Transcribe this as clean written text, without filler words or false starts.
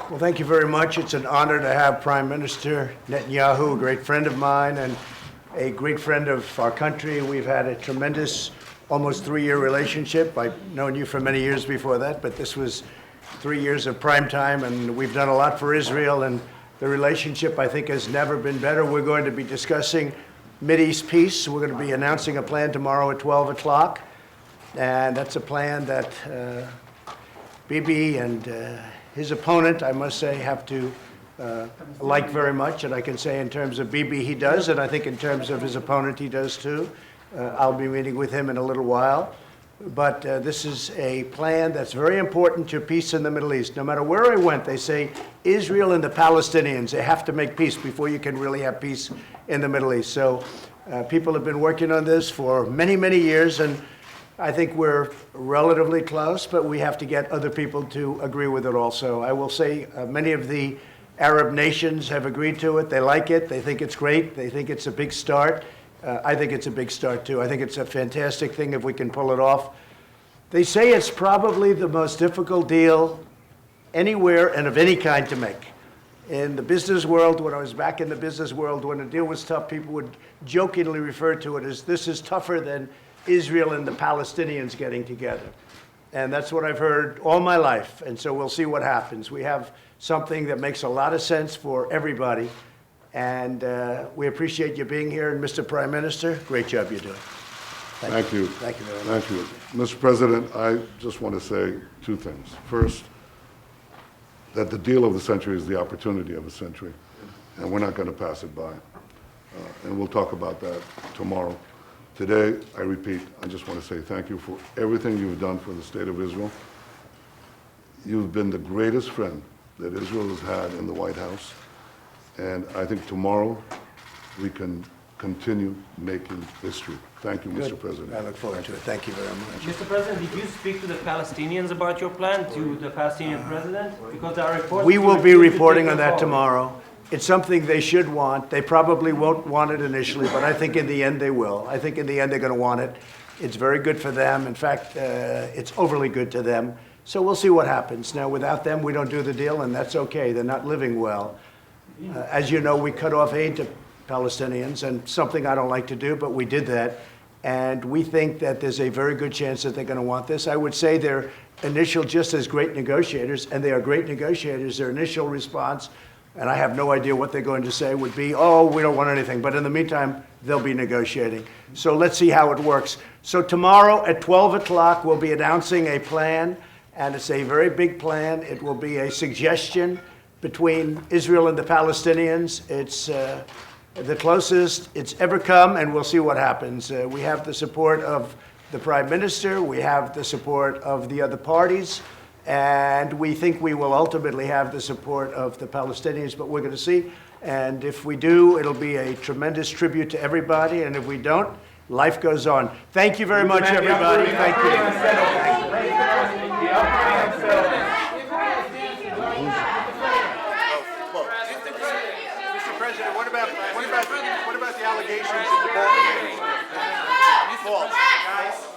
Well, thank you very much. It's an honor to have Prime Minister Netanyahu, a great friend of mine and a great friend of our country. We've had a tremendous, almost 3-year relationship. I've known you for many years before that, but this was 3 years of prime time, and we've done a lot for Israel, and the relationship, I think, has never been better. We're going to be discussing Mideast peace. We're going to be announcing a plan tomorrow at 12 o'clock, and that's a plan that Bibi and his opponent, I must say, have to like very much. And I can say in terms of Bibi, he does, and I think in terms of his opponent, he does too. I'll be meeting with him in a little while. But this is a plan that's very important to peace in the Middle East. No matter where I went, they say Israel and the Palestinians, they have to make peace before you can really have peace in the Middle East. So people have been working on this for many, many years, and I think we're relatively close, but we have to get other people to agree with it also. I will say many of the Arab nations have agreed to it. They like it. They think it's great. They think it's a big start. I think it's a big start, too. I think it's a fantastic thing if we can pull it off. They say it's probably the most difficult deal anywhere and of any kind to make. In the business world, when I was back in the business world, when a deal was tough, people would jokingly refer to it as this is tougher than Israel and the Palestinians getting together. And that's what I've heard all my life. And so we'll see what happens. We have something that makes a lot of sense for everybody. And we appreciate you being here. And Mr. Prime Minister, great job you're doing. Thank you. Thank you very much. Thank you. Mr. President, I just want to say two things. First, that the deal of the century is the opportunity of the century, and we're not going to pass it by. And we'll talk about that tomorrow. Today, I repeat, I just want to say thank you for everything you've done for the state of Israel. You've been the greatest friend that Israel has had in the White House. And I think tomorrow we can continue making history. Thank you, Mr. President. I look forward to it. Thank you very much. Mr. President, did you speak to the Palestinians about your plan, to the Palestinian president? Because there are reports... We will be reporting on that tomorrow. It's something they should want. They probably won't want it initially, but I think in the end they will. I think in the end they're going to want it. It's very good for them. In fact, it's overly good to them. So we'll see what happens. Now, without them, we don't do the deal, and that's okay. They're not living well. As you know, we cut off aid to Palestinians, and something I don't like to do, but we did that. And we think that there's a very good chance that they're going to want this. I would say their initial, just as great negotiators, and they are great negotiators, their initial response, and I have no idea what they're going to say, would be, oh, we don't want anything. But in the meantime, they'll be negotiating. So let's see how it works. So tomorrow at 12 o'clock, we'll be announcing a plan, and it's a very big plan. It will be a suggestion between Israel and the Palestinians. It's the closest it's ever come, and we'll see what happens. We have the support of the Prime Minister. We have the support of the other parties. And we think we will ultimately have the support of the Palestinians, but we're going to see. And if we do, it'll be a tremendous tribute to everybody. And if we don't, life goes on. Thank you very much, everybody. Thank you. Mr. President, what about the allegations in the Baltimore? False. Guys.